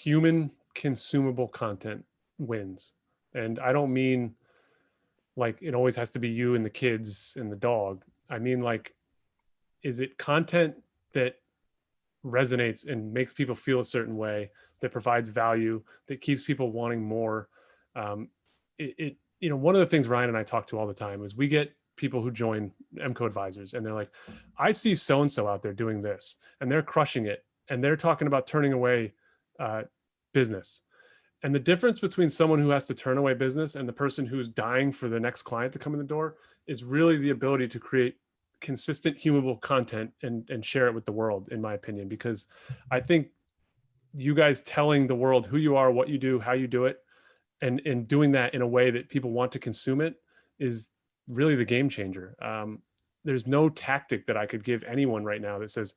human consumable content wins. And I don't mean like it always has to be you and the kids and the dog. I mean, like, is it content that resonates and makes people feel a certain way, that provides value, that keeps people wanting more? One of the things Ryan and I talk to all the time is we get people who join MCO advisors and they're like, I see so-and-so out there doing this and they're crushing it. And they're talking about turning away uh, business. And the difference between someone who has to turn away business and the person who's dying for the next client to come in the door is really the ability to create consistent, humable content and share it with the world, in my opinion, because I think you guys telling the world who you are, what you do, how you do it, and doing that in a way that people want to consume it is really the game changer. There's no tactic that I could give anyone right now that says,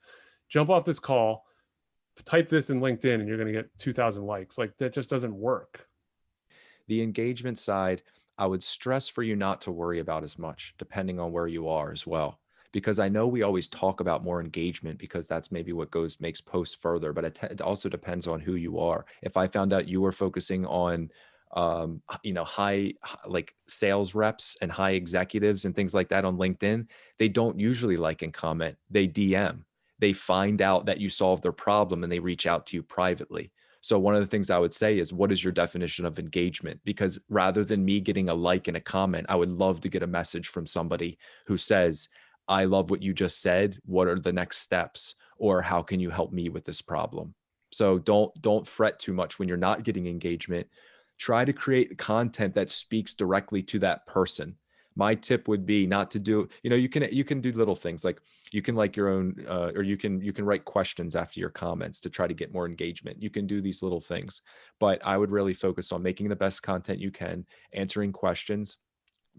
jump off this call, type this in LinkedIn and you're going to get 2,000 likes. Like that just doesn't work. The engagement side, I would stress for you not to worry about as much, depending on where you are as well. Because I know we always talk about more engagement because that's maybe what makes posts further, but it also depends on who you are. If I found out you were focusing on like sales reps and high executives and things like that on LinkedIn, they don't usually like and comment, they DM. They find out that you solved their problem and they reach out to you privately. So one of the things I would say is, what is your definition of engagement? Because rather than me getting a like and a comment, I would love to get a message from somebody who says, I love what you just said. What are the next steps? Or how can you help me with this problem? So don't fret too much when you're not getting engagement. Try to create content that speaks directly to that person. My tip would be not to do, you can do little things like you can like your own, or you can write questions after your comments to try to get more engagement. You can do these little things, but I would really focus on making the best content you can, answering questions,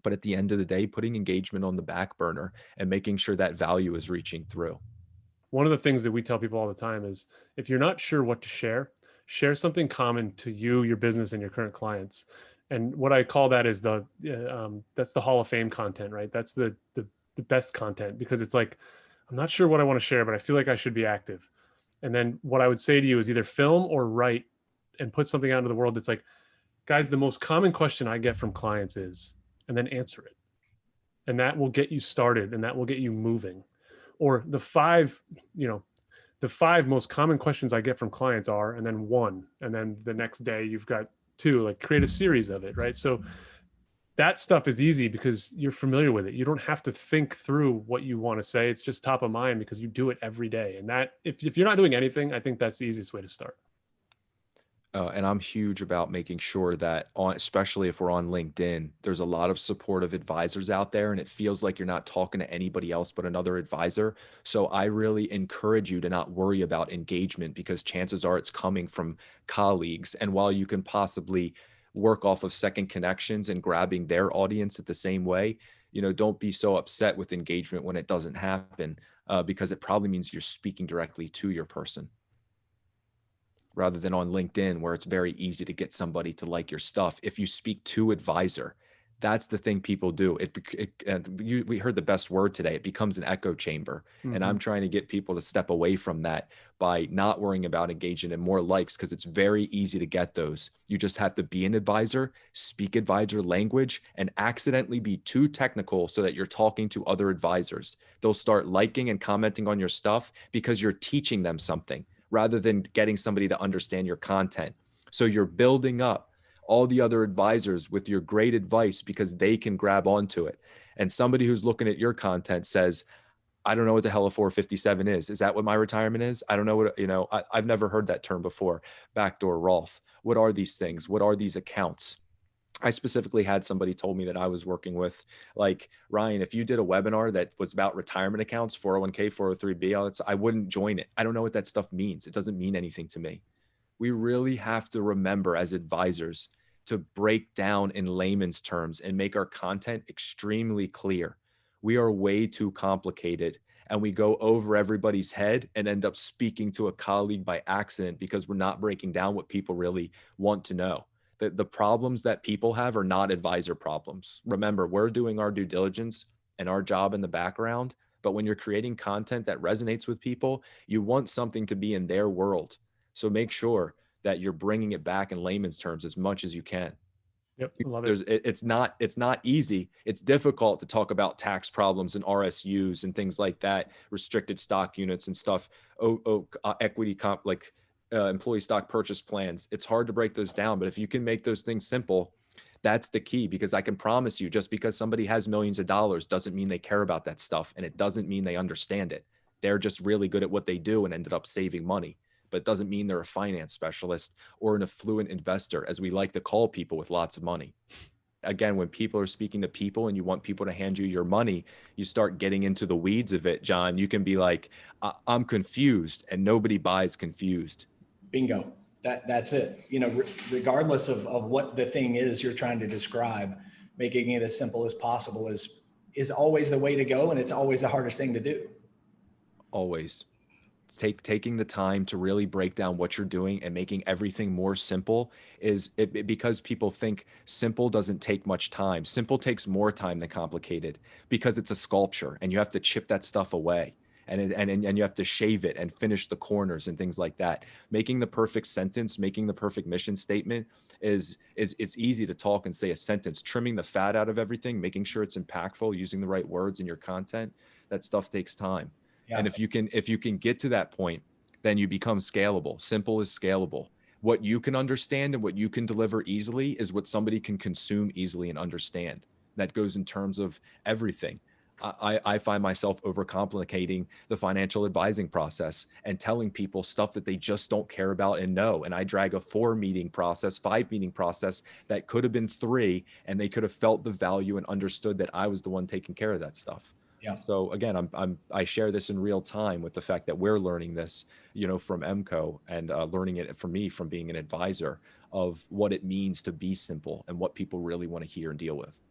but at the end of the day, putting engagement on the back burner and making sure that value is reaching through. One of the things that we tell people all the time is if you're not sure what to share, share something common to you, your business, and your current clients. And what I call that is that's the Hall of Fame content, right? That's the best content because it's like, I'm not sure what I want to share, but I feel like I should be active. And then what I would say to you is either film or write and put something out into the world that's like, guys, the most common question I get from clients is, and then answer it. And that will get you started and that will get you moving. Or the five most common questions I get from clients are, and then one, and then the next day you've got two, like create a series of it, right? So that stuff is easy because you're familiar with it. You don't have to think through what you want to say. It's just top of mind because you do it every day. And that, if you're not doing anything, I think that's the easiest way to start. And I'm huge about making sure that especially if we're on LinkedIn, there's a lot of supportive advisors out there and it feels like you're not talking to anybody else but another advisor. So I really encourage you to not worry about engagement because chances are it's coming from colleagues. And while you can possibly work off of second connections and grabbing their audience at the same way, don't be so upset with engagement when it doesn't happen, because it probably means you're speaking directly to your person, rather than on LinkedIn where it's very easy to get somebody to like your stuff. If you speak to advisor, that's the thing people do. We heard the best word today. It becomes an echo chamber. And Mm-hmm. I'm trying to get people to step away from that by not worrying about engaging in more likes because it's very easy to get those. You just have to be an advisor, speak advisor language, and accidentally be too technical so that you're talking to other advisors. They'll start liking and commenting on your stuff because you're teaching them something, rather than getting somebody to understand your content. So you're building up all the other advisors with your great advice because they can grab onto it. And somebody who's looking at your content says, I don't know what the hell a 457 is. Is that what my retirement is? I don't know what, I've never heard that term before. Backdoor Rolf. What are these things? What are these accounts? I specifically had somebody told me that I was working with, like, Ryan, if you did a webinar that was about retirement accounts, 401k, 403b, I wouldn't join it. I don't know what that stuff means. It doesn't mean anything to me. We really have to remember as advisors to break down in layman's terms and make our content extremely clear. We are way too complicated and we go over everybody's head and end up speaking to a colleague by accident because we're not breaking down what people really want to know. The problems that people have are not advisor problems. Remember, we're doing our due diligence and our job in the background. But when you're creating content that resonates with people, you want something to be in their world. So make sure that you're bringing it back in layman's terms as much as you can. Yep. I love it. It's not easy. It's difficult to talk about tax problems and RSUs and things like that, restricted stock units and stuff, equity comp, like employee stock purchase plans. It's hard to break those down, but if you can make those things simple, that's the key. Because I can promise you, just because somebody has millions of dollars doesn't mean they care about that stuff, and it doesn't mean they understand it. They're just really good at what they do and ended up saving money, but it doesn't mean they're a finance specialist or an affluent investor, as we like to call people with lots of money. Again, when people are speaking to people and you want people to hand you your money, you start getting into the weeds of it, John. You can be like, I'm confused, and nobody buys confused. Bingo. That's it. You know, regardless of what the thing is you're trying to describe, making it as simple as possible is always the way to go. And it's always the hardest thing to do. Always. Taking the time to really break down what you're doing and making everything more simple is because people think simple doesn't take much time. Simple takes more time than complicated, because it's a sculpture and you have to chip that stuff away, and you have to shave it and finish the corners and things like that. Making the perfect sentence, making the perfect mission statement is it's easy to talk and say a sentence. Trimming the fat out of everything, making sure it's impactful, using the right words in your content, that stuff takes time. Yeah. And if you can get to that point, then you become scalable. Simple is scalable. What you can understand and what you can deliver easily is what somebody can consume easily and understand. That goes in terms of everything. I find myself overcomplicating the financial advising process and telling people stuff that they just don't care about and know. And I drag a 4-meeting process, 5-meeting process that could have been 3, and they could have felt the value and understood that I was the one taking care of that stuff. Yeah. So again, I share this in real time with the fact that we're learning this, from MCO, and learning it from me, from being an advisor, of what it means to be simple and what people really want to hear and deal with.